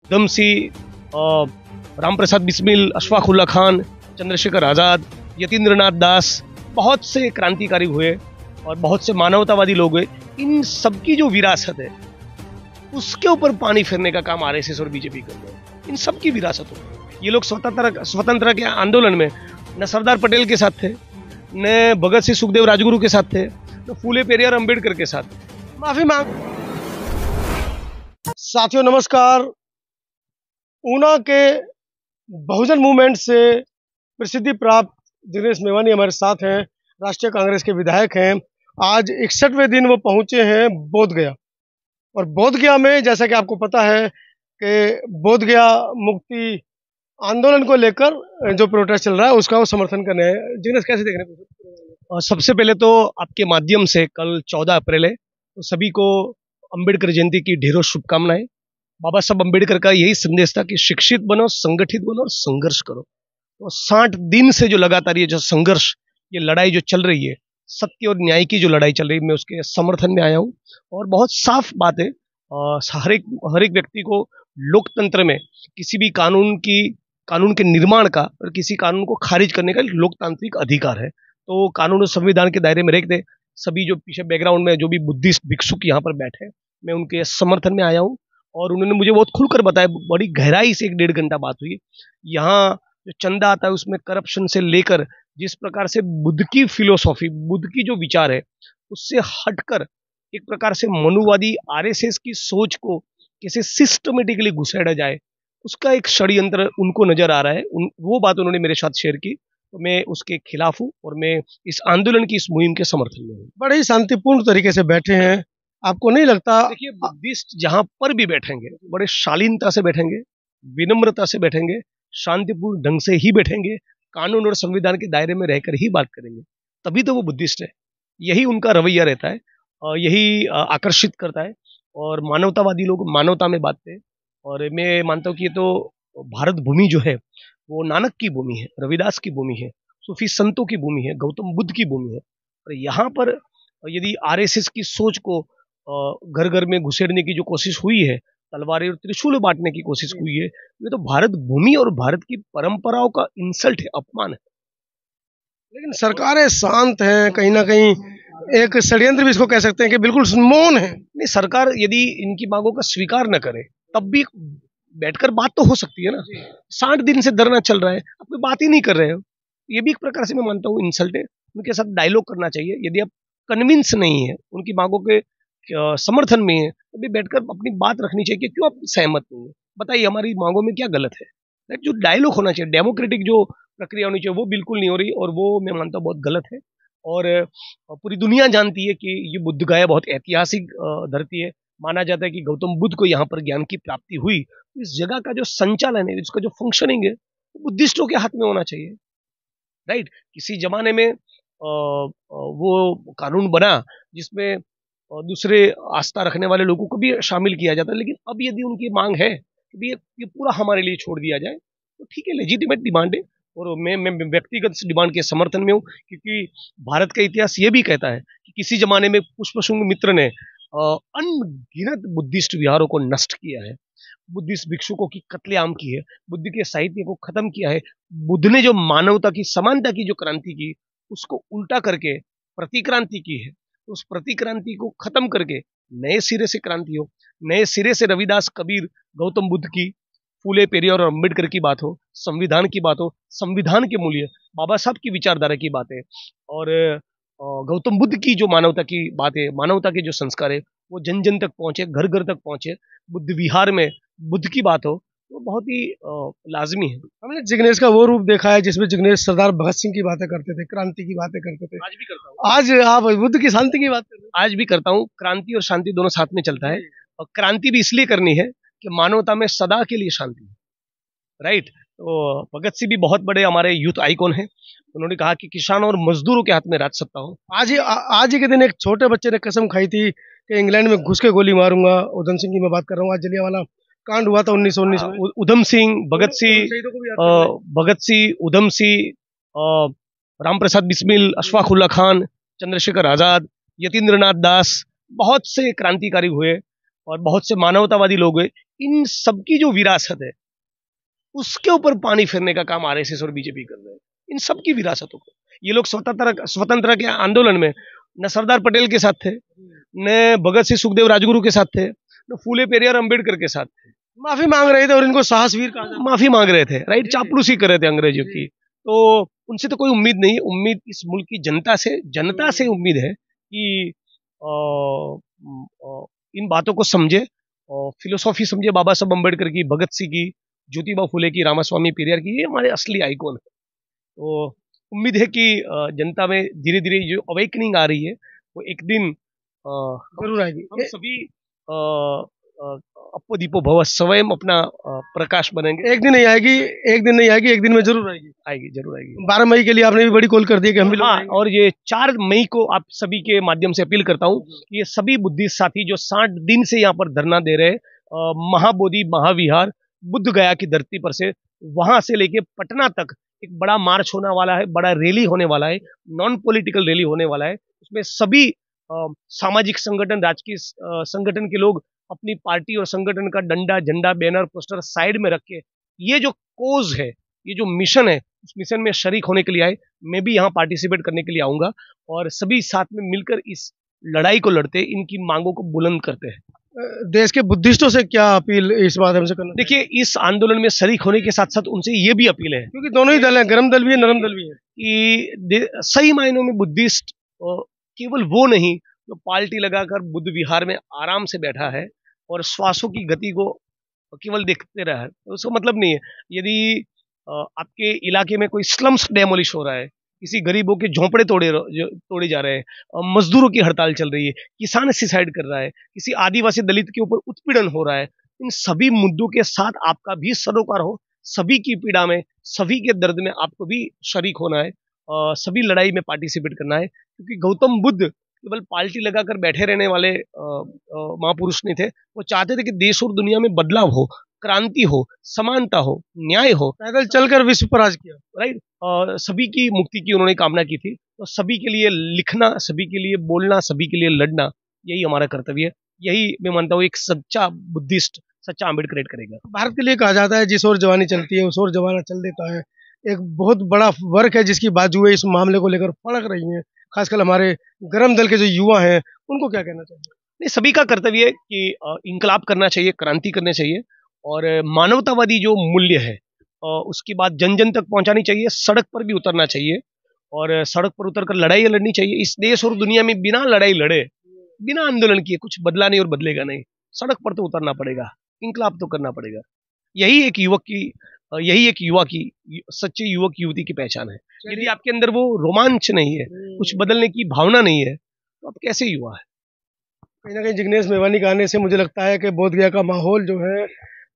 उधम सिंह, राम प्रसाद बिस्मिल, अशफाक उल्ला खान, चंद्रशेखर आज़ाद, यतीन्द्रनाथ दास, बहुत से क्रांतिकारी हुए और बहुत से मानवतावादी लोग हुए। इन सबकी जो विरासत है उसके ऊपर पानी फेरने का काम आरएसएस और बीजेपी कर रहे हैं। इन सबकी विरासत हो। ये लोग स्वतंत्रता के आंदोलन में न सरदार पटेल के साथ थे, न भगत सिंह सुखदेव राजगुरु के साथ थे, न फूले पेरियार अंबेडकर के साथ। माफी मांग। साथियों नमस्कार। ऊना के बहुजन मूवमेंट से प्रसिद्धि प्राप्त जिग्नेश मेवानी हमारे साथ हैं, राष्ट्रीय कांग्रेस के विधायक हैं। आज 61वें दिन वो पहुंचे हैं बोधगया, और बोधगया में जैसा कि आपको पता है कि बोधगया मुक्ति आंदोलन को लेकर जो प्रोटेस्ट चल रहा है उसका वो समर्थन करने हैं। जिग्नेश कैसे देख रहे हैं? सबसे पहले तो आपके माध्यम से कल 14 अप्रैल है, तो सभी को अंबेडकर जयंती की ढेरों शुभकामनाएं। बाबा साहब अंबेडकर का यही संदेश था कि शिक्षित बनो, संगठित बनो और संघर्ष करो। तो 60 दिन से जो लगातार ये जो संघर्ष, ये लड़ाई जो चल रही है, सत्य और न्याय की जो लड़ाई चल रही है, मैं उसके समर्थन में आया हूँ। और बहुत साफ बात है, हर एक व्यक्ति को लोकतंत्र में किसी भी कानून के निर्माण का और किसी कानून को खारिज करने का लोकतांत्रिक अधिकार है। तो कानून और संविधान के दायरे में रहते सभी जो पीछे बैकग्राउंड में जो भी बुद्धिस्ट भिक्षुक यहाँ पर बैठे, मैं उनके समर्थन में आया हूँ। और उन्होंने मुझे बहुत खुलकर बताया, बड़ी गहराई से 1-1.5 घंटा बात हुई। यहाँ जो चंदा आता है उसमें करप्शन से लेकर जिस प्रकार से बुद्ध की फिलोसॉफी, बुद्ध की जो विचार है, उससे हटकर एक प्रकार से मनुवादी आरएसएस की सोच को कैसे सिस्टमेटिकली घुसेड़ा जाए, उसका एक षड्यंत्र उनको नजर आ रहा है। वो बात उन्होंने मेरे साथ शेयर की, तो मैं उसके खिलाफ हूँ और मैं इस आंदोलन की, इस मुहिम के समर्थन में हूँ। बड़े ही शांतिपूर्ण तरीके से बैठे हैं, आपको नहीं लगता? देखिए, बुद्धिस्ट जहां पर भी बैठेंगे बड़े शालीनता से बैठेंगे, विनम्रता से बैठेंगे, शांतिपूर्ण ढंग से ही बैठेंगे, कानून और संविधान के दायरे में रहकर ही बात करेंगे, तभी तो वो बुद्धिस्ट है। यही उनका रवैया रहता है, यही आकर्षित करता है। और मानवतावादी लोग मानवता में बांटते हैं। और मैं मानता हूँ कि ये तो भारत भूमि जो है वो नानक की भूमि है, रविदास की भूमि है, सूफी संतों की भूमि है, गौतम बुद्ध की भूमि है। और यहाँ पर यदि आरएसएस की सोच को घर घर में घुसेड़ने की जो कोशिश हुई है, तलवारें और त्रिशूल बांटने की कोशिश हुई है, ये तो भारत भूमि और भारत की परंपराओं का इंसल्ट है, अपमान है। लेकिन सरकारें शांत हैं, कहीं ना कहीं एक षड्यंत्र भी इसको कह सकते हैं कि बिल्कुल मौन है। नहीं, सरकार यदि इनकी मांगों का स्वीकार न करे तब भी बैठकर बात तो हो सकती है ना। 60 दिन से धरना चल रहा है, आप कोई बात ही नहीं कर रहे हो, ये भी एक प्रकार से मैं मानता हूँ इंसल्ट है। उनके साथ डायलॉग करना चाहिए। यदि आप कन्विंस नहीं है, उनकी मांगों के समर्थन में है, तभी बैठकर अपनी बात रखनी चाहिए कि क्यों आप सहमत नहीं है, बताइए हमारी मांगों में क्या गलत है। जो डायलॉग होना चाहिए, डेमोक्रेटिक जो प्रक्रिया होनी चाहिए, वो बिल्कुल नहीं हो रही, और वो मैं मानता हूँ बहुत गलत है। और पूरी दुनिया जानती है कि ये बुद्ध गया बहुत ऐतिहासिक धरती है। माना जाता है कि गौतम बुद्ध को यहाँ पर ज्ञान की प्राप्ति हुई। इस जगह का जो संचालन है, इसका जो फंक्शनिंग है, वो बुद्धिस्टों के हाथ में होना चाहिए, राइट। किसी जमाने में वो कानून बना जिसमें दूसरे आस्था रखने वाले लोगों को भी शामिल किया जाता है, लेकिन अब यदि उनकी मांग है कि ये पूरा हमारे लिए छोड़ दिया जाए, तो ठीक है, लेजिटिमेट डिमांड है। और मैं व्यक्तिगत डिमांड के समर्थन में हूँ, क्योंकि भारत का इतिहास ये भी कहता है कि किसी जमाने में पुष्पशुंग मित्र ने अनगिनत बुद्धिस्ट विहारों को नष्ट किया है, बुद्धिस्ट भिक्षुकों की कत्लेआम की है, बुद्ध के साहित्य को खत्म किया है। बुद्ध ने जो मानवता की, समानता की जो क्रांति की, उसको उल्टा करके प्रतिक्रांति की है। उस प्रतिक्रांति को खत्म करके नए सिरे से क्रांति हो, नए सिरे से रविदास, कबीर, गौतम बुद्ध की, फूले पेरियार और अंबेडकर की बात हो, संविधान की बात हो, संविधान के मूल्य, बाबा साहब की विचारधारा की बात है, और गौतम बुद्ध की जो मानवता की बात है, मानवता के जो संस्कार है, वो जन जन तक पहुंचे, घर घर तक पहुंचे, बुद्ध विहार में बुद्ध की बात हो, तो बहुत ही लाजमी है। हमने जिग्नेश का वो रूप देखा है जिसमें जिग्नेश सरदार भगत सिंह की बातें करते थे, क्रांति की बातें करते थे। आज भी करता हूँ। आज आप बुद्ध की शांति की बात कर रहे हैं? आज भी करता हूँ। क्रांति और शांति दोनों साथ में चलता है, और क्रांति भी इसलिए करनी है कि मानवता में सदा के लिए शांति है, राइट। तो भगत सिंह भी बहुत बड़े हमारे यूथ आइकॉन हैं। उन्होंने कहा कि किसानों और मजदूरों के हाथ में राज सत्ता हो। आज ही के दिन एक छोटे बच्चे ने कसम खाई थी कि इंग्लैंड में घुस के गोली मारूंगा। उधम सिंह की मैं बात कर रहा हूँ। आज जलियांवाला कांड हुआ था 1919 में। उधम सिंह, भगत सिंह, उधम सिंह, राम प्रसाद बिस्मिल, अशफाक उल्ला खान, चंद्रशेखर आज़ाद, यतीन्द्रनाथ दास, बहुत से क्रांतिकारी हुए और बहुत से मानवतावादी लोग हैं, इन सबकी जो विरासत है उसके ऊपर पानी फेरने का काम आरएसएस और बीजेपी कर रहे हैं। इन सबकी विरासतों को ये लोग स्वतंत्रता के आंदोलन में न सरदार पटेल के साथ थे, न भगत सिंह सुखदेव राजगुरु के साथ थे, न फूले पेरियार अंबेडकर के साथ थे। माफी मांग रहे थे और इनको साहसवीर कहा जाता है। माफी मांग रहे थे, राइट, चापलूसी कर रहे थे अंग्रेजों की। तो उनसे तो कोई उम्मीद नहीं, उम्मीद इस मुल्क की जनता से उम्मीद है कि इन बातों को समझे और फिलोसॉफी समझे, बाबा साहब अंबेडकर की, भगत सिंह की, ज्योतिबा फुले की, रामास्वामी पेरियार की, ये हमारे असली आइकॉन है। तो उम्मीद है कि जनता में धीरे धीरे जो अवेकनिंग आ रही है वो एक दिन जरूर आएगी। हम सभी अपो दीपो भव स्वयं अपना प्रकाश बनेंगे। एक दिन नहीं आएगी, एक दिन नहीं आएगी, एक दिन में जरूर आएगी। आएगी, जरूर आएगी। 12 मई के लिए आपने भी बड़ी कॉल कर दी कि हम भी लोग हाँ, आएंगे। और ये 4 मई को आप सभी के माध्यम से अपील करता हूँ कि ये सभी बुद्धिस्ट साथी जो 60 दिन से यहाँ पर धरना दे रहे हैं, महाबोधि महाविहार बुद्ध गया की धरती पर से, वहां से लेके पटना तक एक बड़ा मार्च होने वाला है, बड़ा रैली होने वाला है, नॉन पॉलिटिकल रैली होने वाला है। उसमें सभी सामाजिक संगठन, राजकीय संगठन के लोग अपनी पार्टी और संगठन का डंडा, झंडा, बैनर, पोस्टर साइड में रख के ये जो कोज है, ये जो मिशन है, उस मिशन में शरीक होने के लिए आए। मैं भी यहाँ पार्टिसिपेट करने के लिए आऊंगा और सभी साथ में मिलकर इस लड़ाई को लड़ते, इनकी मांगों को बुलंद करते हैं। देश के बुद्धिस्टों से क्या अपील इस माध्यम से करना? देखिए, इस आंदोलन में शरीक होने के साथ साथ उनसे ये भी अपील है, क्योंकि दोनों ही दल हैं, गरम दल भी है, नरम दल भी है, कि सही मायनों में बुद्धिस्ट केवल वो नहीं जो पार्टी लगाकर बुद्ध विहार में आराम से बैठा है और श्वासों की गति को केवल देखते रहा है, तो उसका मतलब नहीं है। यदि आपके इलाके में कोई स्लम्स डेमोलिश हो रहा है, किसी गरीबों के झोंपड़े तोड़े जा रहे हैं, मजदूरों की हड़ताल चल रही है, किसान सुसाइड कर रहा है, किसी आदिवासी दलित के ऊपर उत्पीड़न हो रहा है, इन सभी मुद्दों के साथ आपका भी सरोकार हो, सभी की पीड़ा में, सभी के दर्द में आपको भी शरीक होना है, सभी लड़ाई में पार्टिसिपेट करना है। क्योंकि गौतम बुद्ध केवल पार्टी लगाकर बैठे रहने वाले महापुरुष नहीं थे, वो चाहते थे कि देश और दुनिया में बदलाव हो, क्रांति हो, समानता हो, न्याय हो। पैदल चलकर विश्व पर राज किया, राइट, सभी की मुक्ति की उन्होंने कामना की थी। तो सभी के लिए लिखना, सभी के लिए बोलना, सभी के लिए लड़ना, यही हमारा कर्तव्य है। यही मैं मानता हूँ एक सच्चा बुद्धिस्ट, सच्चा अम्बेडकर करेगा। भारत के लिए कहा जाता है जिस ओर जवानी चलती है उस ओर जमाना चल देता है। एक बहुत बड़ा वर्क है जिसकी बाजुएं इस मामले को लेकर फड़क रही हैं, खासकर हमारे गरम दल के जो युवा हैं, उनको क्या कहना चाहिए? नहीं, सभी का कर्तव्य है कि इंकलाब करना चाहिए, क्रांति करनी चाहिए और मानवतावादी जो मूल्य है उसकी बात जन जन तक पहुंचानी चाहिए, सड़क पर भी उतरना चाहिए और सड़क पर उतरकर लड़ाई लड़नी चाहिए। इस देश और दुनिया में बिना लड़ाई लड़े, बिना आंदोलन किए कुछ बदला नहीं और बदलेगा नहीं। सड़क पर तो उतरना पड़ेगा, इंकलाब तो करना पड़ेगा। यही एक युवा की सच्चे युवक युवती की पहचान है। यदि आपके अंदर वो रोमांच नहीं है, कुछ बदलने की भावना नहीं है, तो आप कैसे युवा है? कहीं ना कहीं जिग्नेश मेवानी के आने से मुझे लगता है कि बोधगया का माहौल जो है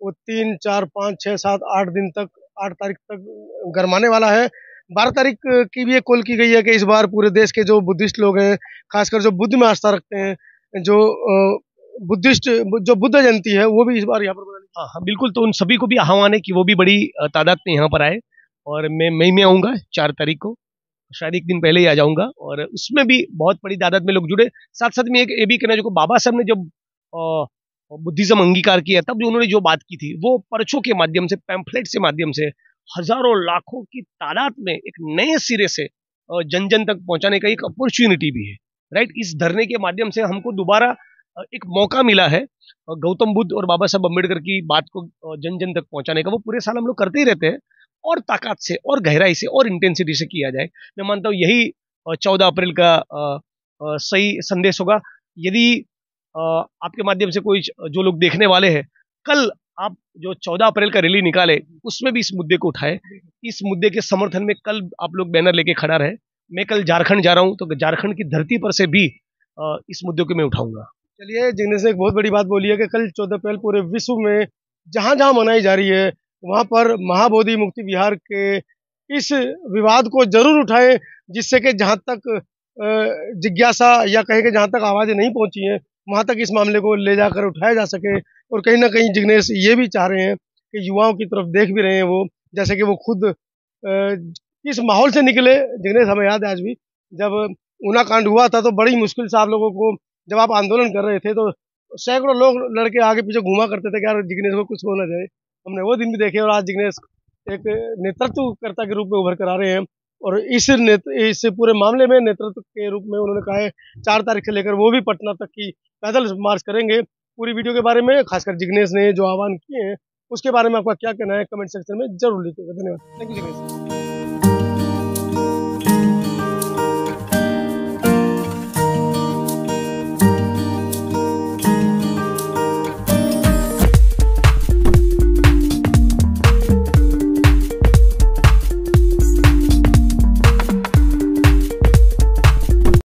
वो 3, 4, 5, 6, 7, 8 दिन तक, 8 तारीख तक गरमाने वाला है। 12 तारीख की भी एक कॉल की गई है कि इस बार पूरे देश के जो बुद्धिस्ट लोग हैं, खासकर जो बुद्ध में आस्था रखते हैं, जो बुद्धिस्ट जो बुद्ध जयंती है, वो भी इस बार यहाँ पर मनानी। हाँ, बिल्कुल। तो उन सभी को भी आह्वान है कि वो भी बड़ी तादाद में यहाँ पर आए और मैं मई में आऊँगा 4 तारीख को, शायद एक दिन पहले ही आ जाऊँगा और उसमें भी बहुत बड़ी तादाद में लोग जुड़े। साथ साथ में एक ये भी कहना जो बाबा साहब ने जब बुद्धिज्म अंगीकार किया, तब जो उन्होंने जो बात की थी, वो पर्चों के माध्यम से, पैम्फलेट से माध्यम से हजारों लाखों की तादाद में एक नए सिरे से जन जन तक पहुंचाने का एक अपॉर्चुनिटी भी है। राइट, इस धरने के माध्यम से हमको दोबारा एक मौका मिला है गौतम बुद्ध और बाबा साहब अम्बेडकर की बात को जन जन तक पहुंचाने का। वो पूरे साल हम लोग करते ही रहते हैं, और ताकत से और गहराई से और इंटेंसिटी से किया जाए। मैं मानता हूँ यही 14 अप्रैल का सही संदेश होगा। यदि आपके माध्यम से कोई जो लोग देखने वाले हैं, कल आप जो 14 अप्रैल का रैली निकाले, उसमें भी इस मुद्दे को उठाए। इस मुद्दे के समर्थन में कल आप लोग बैनर लेके खड़ा रहे। मैं कल झारखंड जा रहा हूं, तो झारखंड की धरती पर से भी इस मुद्दे को मैं उठाऊंगा। चलिए, जिग्नेश ने एक बहुत बड़ी बात बोली है कि कल 14 अप्रैल पूरे विश्व में जहां जहां मनाई जा रही है, वहां पर महाबोधि मुक्ति विहार के इस विवाद को जरूर उठाएं, जिससे कि जहां तक जिज्ञासा या कहें कि जहां तक आवाजें नहीं पहुंची हैं, वहां तक इस मामले को ले जाकर उठाया जा सके। और कहीं ना कहीं जिग्नेश ये भी चाह रहे हैं कि युवाओं की तरफ देख भी रहे हैं वो, जैसे कि वो खुद इस माहौल से निकले। जिग्नेश, हमें याद है आज भी, जब ऊना कांड हुआ था तो बड़ी मुश्किल से आप लोगों को, जब आप आंदोलन कर रहे थे, तो सैकड़ों लोग लड़के आगे पीछे घुमा करते थे कि यार जिग्नेश को कुछ हो ना जाए। हमने वो दिन भी देखे और आज जिग्नेश एक नेतृत्वकर्ता के रूप में उभर कर आ रहे हैं। और इस पूरे मामले में नेतृत्व के रूप में उन्होंने कहा है 4 तारीख से लेकर वो भी पटना तक की पैदल मार्च करेंगे। पूरी वीडियो के बारे में खासकर जिग्नेश ने जो आह्वान किए हैं उसके बारे में आपका क्या कहना है कमेंट सेक्शन में जरूर लिखिएगा। धन्यवाद। Thank you Jignesh.